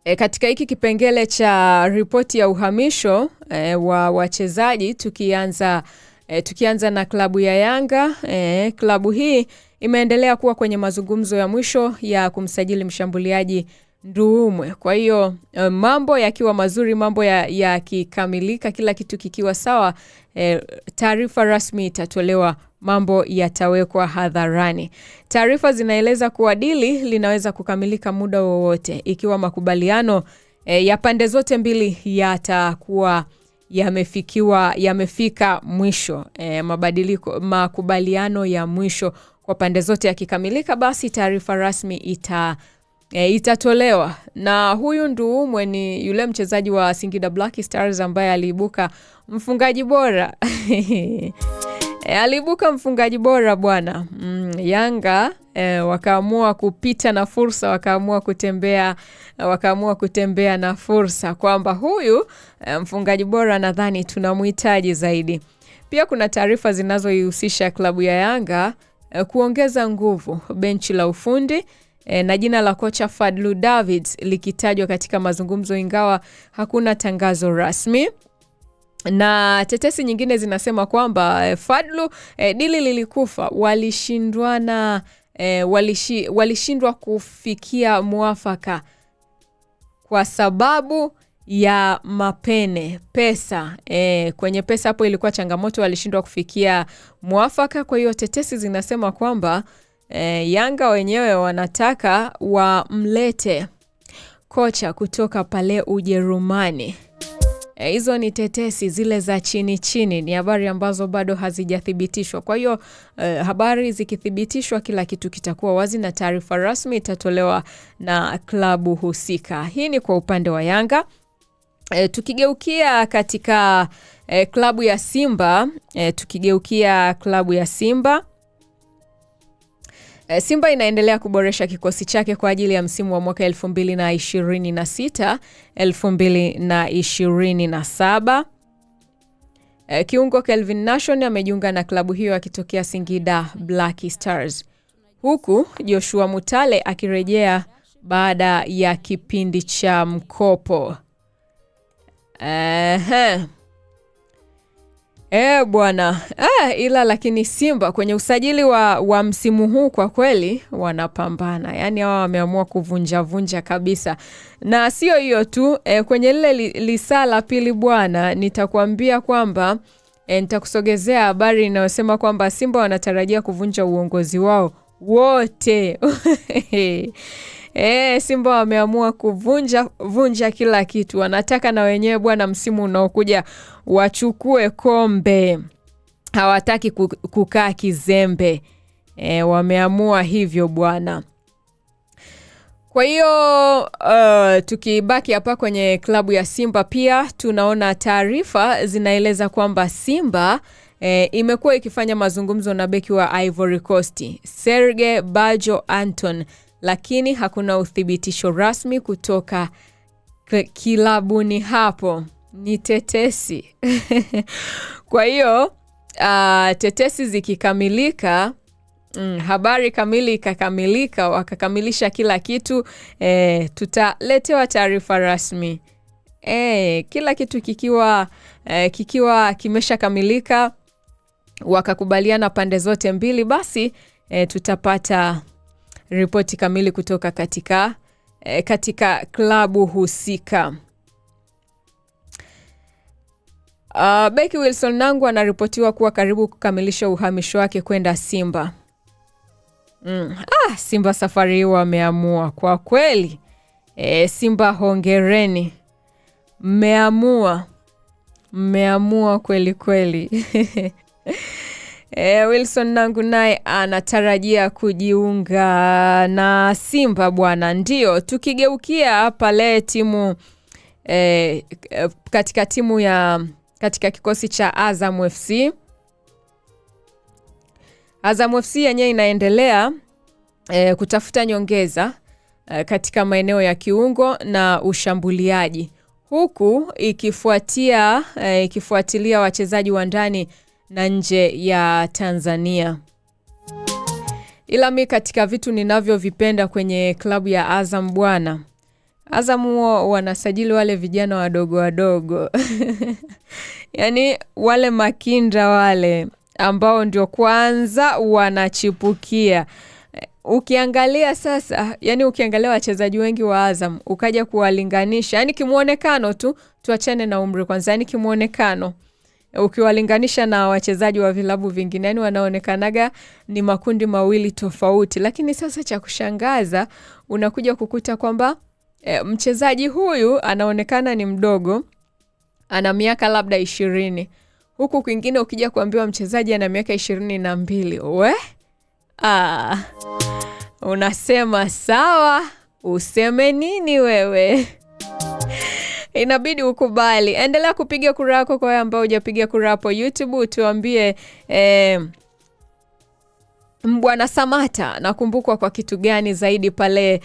Katika hiki kipengele cha ripoti ya uhamisho wa wachezaji tukianza na klabu ya Yanga, klabu hii imeendelea kuwa kwenye mazungumzo ya mwisho ya kumsajili mshambuliaji Nduumwe. Kwa hiyo mambo yakiwa mazuri, mambo yakikamilika, kila kitu kikiwa sawa, taarifa rasmi itatolewa, mambo yatawekwa hadharani. Taarifa zinaeleza kuwa dili linaweza kukamilika muda wowote ikiwa makubaliano ya pande zote mbili yatakuwa yamefika mwisho. Makubaliano ya mwisho kwa pande zote yakikamilika, basi taarifa rasmi itatolewa. Na huyu Nduumwe ni yule mchezaji wa Singida Black Stars ambaye aliibuka mfungaji bora. Aliibuka mfungaji bora bwana. Yanga wakaamua kupita na fursa, wakaamua kutembea na fursa kwamba huyu mfungaji bora nadhani tunamhitaji zaidi. Pia kuna taarifa zinazoihusisha klabu ya Yanga kuongeza nguvu benchi la ufundi, na jina la kocha Fadlu Davids likitajwa katika mazungumzo, ingawa hakuna tangazo rasmi. Na tetesi nyingine zinasema kwamba Fadlu dili lilikufa, walishindwa kufikia muafaka kwa sababu ya pesa. Kwenye pesa hapo ilikuwa changamoto, walishindwa kufikia muafaka. Kwa hiyo tetesi zinasema kwamba Yanga wenyewe wanataka wamlete kocha kutoka pale Ujerumani. Hizo ni tetesi zile za chini, ni habari ambazo bado hazijathibitishwa. Kwa hiyo habari zikithibitishwa, kila kitu kitakuwa wazi na taarifa rasmi itatolewa na klabu husika. Hii ni kwa upande wa Yanga. Tukigeukia katika klabu ya Simba, Simba inaendelea kuboresha kikosi chake kwa ajili ya msimu wa mwaka 2026-2027. Kiungo Kelvin Nation amejiunga na klabu hiyo akitokea Singida Black Stars, huku Joshua Mutale akirejea baada ya kipindi cha mkopo. Bwana. Ila lakini Simba kwenye usajili wa msimu huu kwa kweli wanapambana. Yaani hao wameamua kuvunja kabisa. Na sio hiyo tu, kwenye lile lisaa la pili bwana, nitakwambia kwamba nitakusogezea habari inayosema kwamba Simba wanatarajia kuvunja uongozi wao wote. Simba wameamua kuvunja kila kitu. Wanataka na wenyewe bwana msimu unaokuja wachukue kombe. Hawataki kukaa kizembe. Wameamua hivyo bwana. Kwa hiyo tukibaki hapa kwenye klabu ya Simba, pia tunaona taarifa zinaeleza kwamba Simba imekuwa ikifanya mazungumzo na beki wa Ivory Coast Serge Bajo Anton, lakini hakuna uthibitisho rasmi kutoka kilabuni hapo. Ni tetesi. Kwa hiyo tetesi zikikamilika, habari kamili ikakamilika, wakakamilisha kila kitu, tutaletewa taarifa rasmi. Kila kitu kikiwa kimeshakamilika, wakakubaliana pande zote mbili, basi tutapata ripoti kamili kutoka katika klabu husika. Beki Wilson Nangu anaripotiwa kuwa karibu kukamilisha uhamisho wake kwenda Simba. Simba safari hii wameamua kwa kweli. Simba hongereni. Mmeamua kweli. Wilson Nangu naye anatarajia kujiunga na Simba bwana. Ndio, tukigeukia pale timu katika kikosi cha Azam FC. Azam FC yenyewe inaendelea kutafuta nyongeza katika maeneo ya kiungo na ushambuliaji, huku ikifuatilia wachezaji wa ndani na nje ya Tanzania. Ila mi katika vitu ninavyovipenda kwenye klabu ya Azam bwana, Azam huo wanasajili wale vijana wadogo wadogo. Yani wale makinda wale ambao ndio kwanza wanachipukia. Ukiangalia sasa, yani ukiangalia wachezaji wengi wa Azam, ukaja kuwalinganisha, yani kimuonekano tu, tuachane na umri kwanza, yani kimuonekano. Ukiwalinganisha na wachezaji wa vilabu vingine, yani wanaonekanaga ni makundi mawili tofauti. Lakini sasa cha kushangaza, unakuja kukuta kwamba mchezaji huyu anaonekana ni mdogo, ana miaka labda 20. Huku kwingine ukija kuambiwa mchezaji ana miaka 22. Unasema sawa, useme nini wewe? Inabidi ukubali. Endelea kupiga kura yako kwa wale ambao hujapiga kura hapo YouTube. Tuambie Mbwana Samata nakumbukwa kwa kitu gani zaidi pale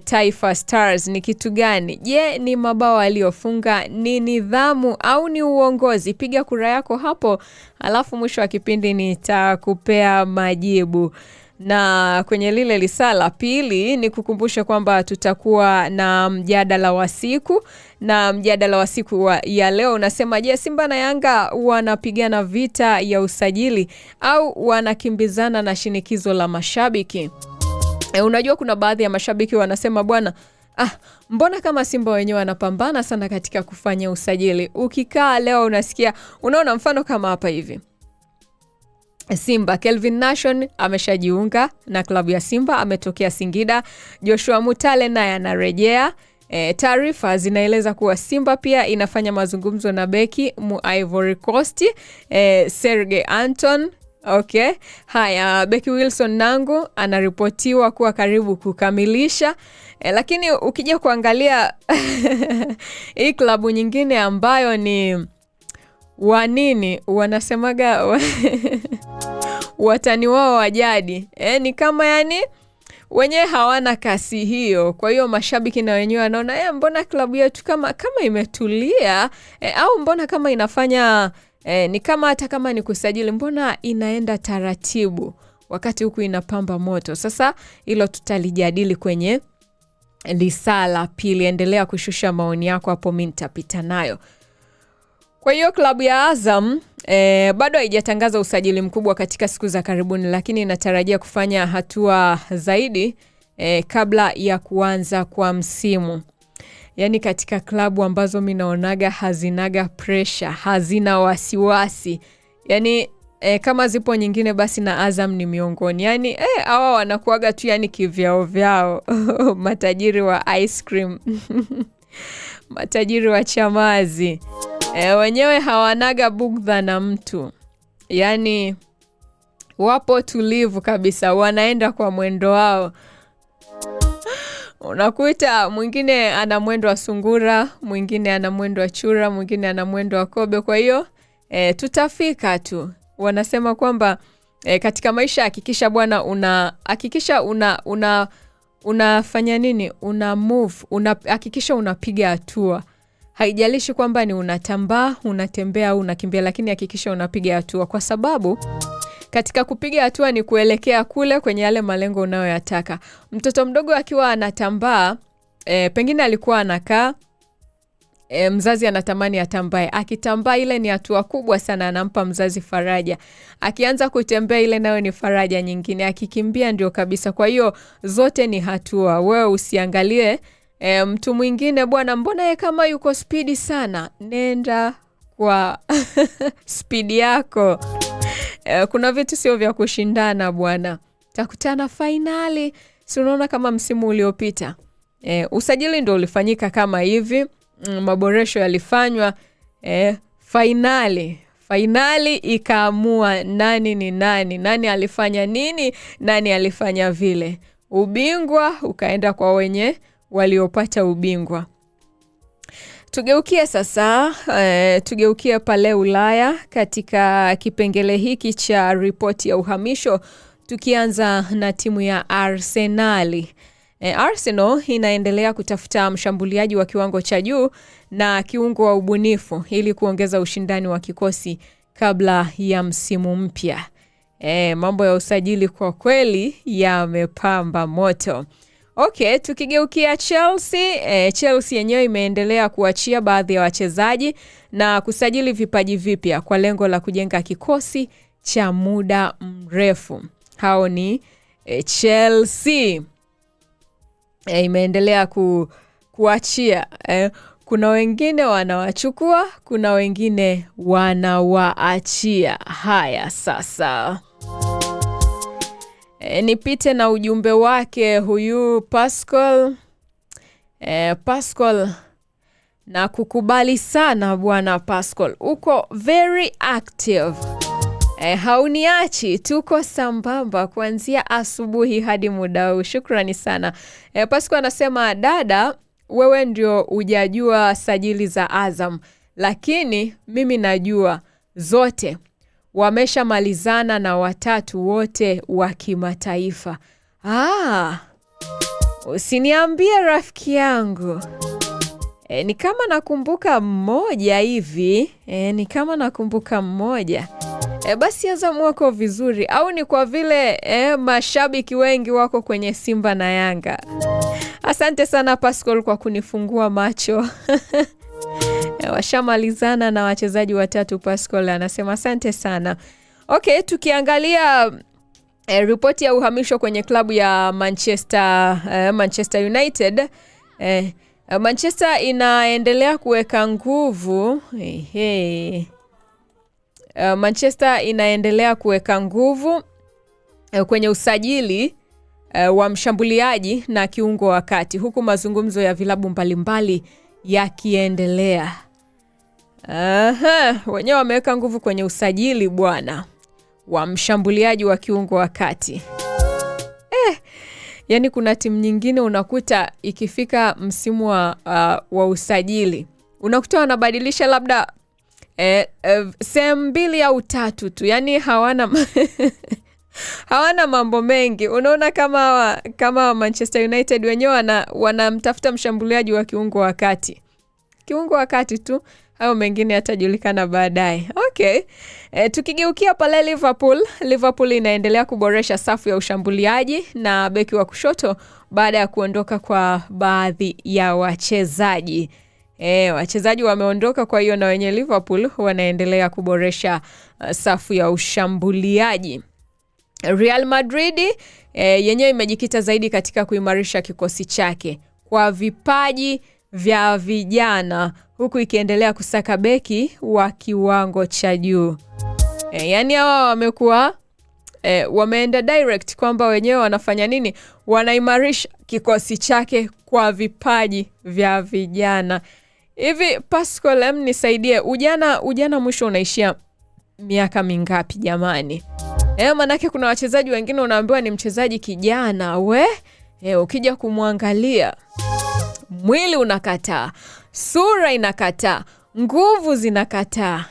Taifa Stars? Ni kitu gani? Je, ni mabao aliyofunga, ni nidhamu au ni uongozi? Piga kura yako hapo, alafu mwisho wa kipindi nitakupea majibu. Na kwenye lile lisala pili ni kukumbusha kwamba tutakuwa na mjadala wa siku, na mjadala wa siku ya leo unasema, je, Simba na Yanga wanapigana vita ya usajili au wanakimbizana na shinikizo la mashabiki? Unajua kuna baadhi ya mashabiki wanasema bwana, mbona kama Simba wenyewe wanapambana sana katika kufanya usajili. Ukikaa leo unasikia, unaona mfano kama hapa hivi. Simba, Kelvin Nation ameshajiunga na klabu ya Simba, ametokea Singida. Joshua Mutale naye anarejea. Taarifa zinaeleza kuwa Simba pia inafanya mazungumzo na beki mu Ivory Coast, Serge Anton. Okay. Haya, beki Wilson Nangu anaripotiwa kuwa karibu kukamilisha. Lakini ukija kuangalia hii klabu nyingine ambayo ni wanini wanasemaga watani wao wa jadi, ni kama yani wenyewe hawana kasi hiyo. Kwa hiyo mashabiki na wenyewe wanaona mbona klabu yetu kama imetulia, au mbona kama inafanya ni kama hata kama ni kusajili mbona inaenda taratibu wakati huku inapamba moto. Sasa hilo tutalijadili kwenye lisala pili. Endelea kushusha maoni yako hapo, mimi nitapita nayo. Kwa hiyo klabu ya Azam bado haijatangaza usajili mkubwa katika siku za karibuni, lakini inatarajia kufanya hatua zaidi kabla ya kuanza kwa msimu. Yani katika klabu ambazo mimi naonaga hazinaga pressure, hazina wasiwasi. Yani kama zipo nyingine basi na Azam ni miongoni. Yani hawa wanakuaga tu yani kivyao vyao. Matajiri wa ice cream. Matajiri wa chamazi. Wenyewe hawanaga bugdha na mtu. Yani wapo tulivu kabisa, wanaenda kwa mwendo wao. Unakuta mwingine ana mwendo wa sungura, mwingine ana mwendo wa chura, mwingine ana mwendo wa kobe. Kwa hiyo tutafika tu. Wanasema kwamba katika maisha hakikisha bwana hakikisha unafanya nini? Una move, hakikisha unapiga hatua. Haijalishi kwamba ni unatambaa, unatembea au unakimbia, lakini hakikisha unapiga hatua, kwa sababu katika kupiga hatua ni kuelekea kule kwenye yale malengo unayoyataka. Mtoto mdogo akiwa anatambaa, pengine alikuwa anakaa, mzazi anatamani atambae. Akitambaa ile ni hatua kubwa sana, anampa mzazi faraja. Akianza kutembea ile nayo ni faraja nyingine. Akikimbia ndio kabisa. Kwa hiyo zote ni hatua. Wewe usiangalie mtu mwingine bwana mbona yeye kama yuko spidi sana. Nenda kwa spidi yako. Kuna vitu sio vya kushindana bwana. Takutana finali. Si unaona kama msimu uliopita. Usajili ndio ulifanyika kama hivi. Maboresho yalifanywa. Finali ikaamua nani ni nani. Nani alifanya nini, nani alifanya vile. Ubingwa ukaenda kwa wenye waliopata ubingwa. Tugeukie sasa, tugeukie pale Ulaya katika kipengele hiki cha ripoti ya uhamisho, tukianza na timu ya Arsenali. Arsenal inaendelea kutafuta mshambuliaji wa kiwango cha juu na kiungo wa ubunifu ili kuongeza ushindani wa kikosi kabla ya msimu mpya. Mambo ya usajili kwa kweli yamepamba moto. Okay, tukigeukia Chelsea, Chelsea yenyewe imeendelea kuachia baadhi ya wachezaji na kusajili vipaji vipya kwa lengo la kujenga kikosi cha muda mrefu. Hao ni Chelsea. Imeendelea kuachia. Kuna wengine wanawachukua, kuna wengine wanawaachia. Haya sasa. Nipite na ujumbe wake huyu Pascal. Pascal, na kukubali sana bwana Pascal. Uko very active. Hauniachi, tuko sambamba kuanzia asubuhi hadi muda huu. Shukrani sana. Pascal anasema, dada, wewe ndio hujajua sajili za Azam, lakini mimi najua zote. Wameshamalizana na watatu wote wa kimataifa. Usiniambie rafiki yangu. Ni kama nakumbuka mmoja hivi. Basi Azam wako vizuri. Au ni kwa vile mashabiki wengi wako kwenye Simba na Yanga. Asante sana Pascal kwa kunifungua macho. Washamalizana na wachezaji watatu. Pascal anasema asante sana. Okay, tukiangalia ripoti ya uhamisho kwenye klabu ya Manchester United. Manchester inaendelea kuweka nguvu. Manchester inaendelea kuweka nguvu kwenye usajili wa mshambuliaji na kiungo wa kati, huku mazungumzo ya vilabu mbalimbali yakiendelea. Wenyewe wameweka nguvu kwenye usajili bwana wa mshambuliaji wa kiungo wa kati. Yani kuna timu nyingine unakuta ikifika msimu wa usajili, unakuta wanabadilisha labda sehemu 2 au 3 tu. Yani hawana mambo mengi. Unaona kama Manchester United wenyewe wanamtafuta mshambuliaji wa kiungo wa kati. Kiungo wa kati tu, hao mengine yatajulikana baadaye. Okay. Tukigeukia pale Liverpool inaendelea kuboresha safu ya ushambuliaji na beki wa kushoto baada ya kuondoka kwa baadhi ya wachezaji. Wachezaji wameondoka, kwa hiyo na wenye Liverpool wanaendelea kuboresha safu ya ushambuliaji. Real Madrid yenyewe imejikita zaidi katika kuimarisha kikosi chake kwa vipaji vya vijana, huku ikiendelea kusaka beki wa kiwango cha juu. Yani hawa wamekuwa wameenda direct kwamba wenyewe wanafanya nini? Wanaimarisha kikosi chake kwa vipaji vya vijana. Hivi Pascal, nisaidie, ujana mwisho unaishia miaka mingapi jamani? Manake kuna wachezaji wengine unaambiwa ni mchezaji kijana, ukija kumwangalia mwili unakataa, sura inakataa, nguvu zinakataa.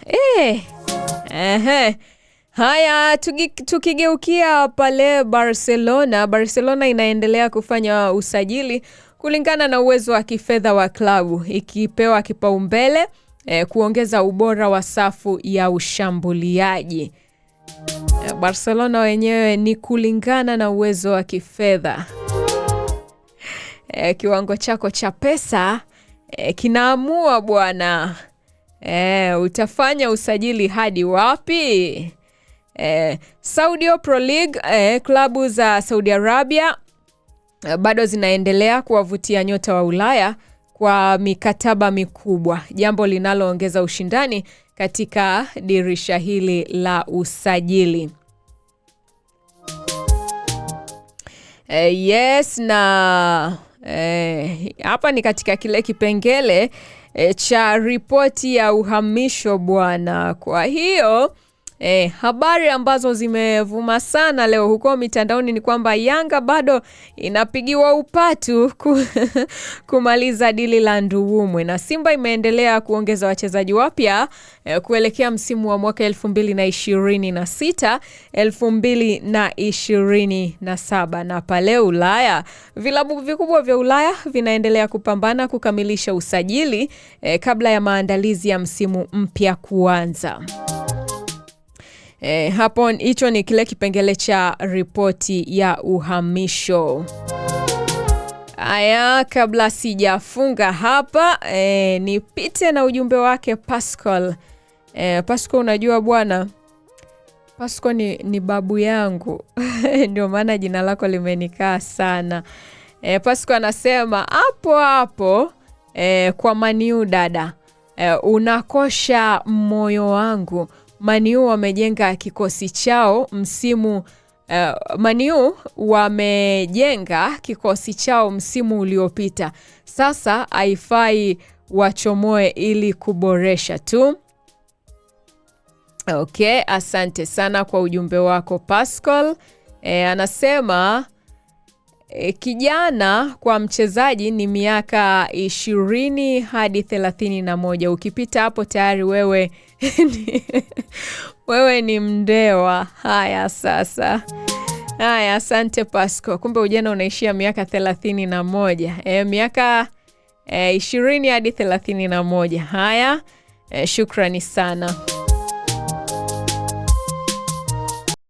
Haya, tukigeukia pale Barcelona inaendelea kufanya usajili kulingana na uwezo wa kifedha wa klabu, ikipewa kipaumbele kuongeza ubora wa safu ya ushambuliaji. Barcelona wenyewe ni kulingana na uwezo wa kifedha. Kiwango chako cha pesa kinaamua bwana. Utafanya usajili hadi wapi? Saudi Pro League, klabu za Saudi Arabia bado zinaendelea kuwavutia nyota wa Ulaya kwa mikataba mikubwa, jambo linaloongeza ushindani katika dirisha hili la usajili. Yes, na hapa ni katika kile kipengele cha ripoti ya uhamisho bwana. Kwa hiyo habari ambazo zimevuma sana leo huko mitandaoni ni kwamba Yanga bado inapigiwa upatu kumaliza dili la Nduwumwe, na Simba imeendelea kuongeza wachezaji wapya kuelekea msimu wa mwaka 2026 2027. Na pale Ulaya, vilabu vikubwa vya Ulaya vinaendelea kupambana kukamilisha usajili kabla ya maandalizi ya msimu mpya kuanza. Hapo hicho ni kile kipengele cha ripoti ya uhamisho. Aya, kabla sijafunga hapa, nipite na ujumbe wake Pascal. Pascal, unajua bwana, Pascal ni babu yangu. Ndio maana jina lako limenikaa sana. Pascal anasema hapo kwa Man U dada, unakosha moyo wangu. Man U wamejenga kikosi chao msimu Man U wamejenga kikosi chao msimu uliopita. Sasa haifai wachomoe ili kuboresha tu. Okay, asante sana kwa ujumbe wako Pascal. Anasema kijana kwa mchezaji ni miaka 20 hadi 31. Ukipita hapo tayari wewe wewe ni mndewa. Haya sasa. Haya, asante Pascal. Kumbe ujana unaishia miaka 31. Miaka 20 hadi 31. Haya, shukrani sana.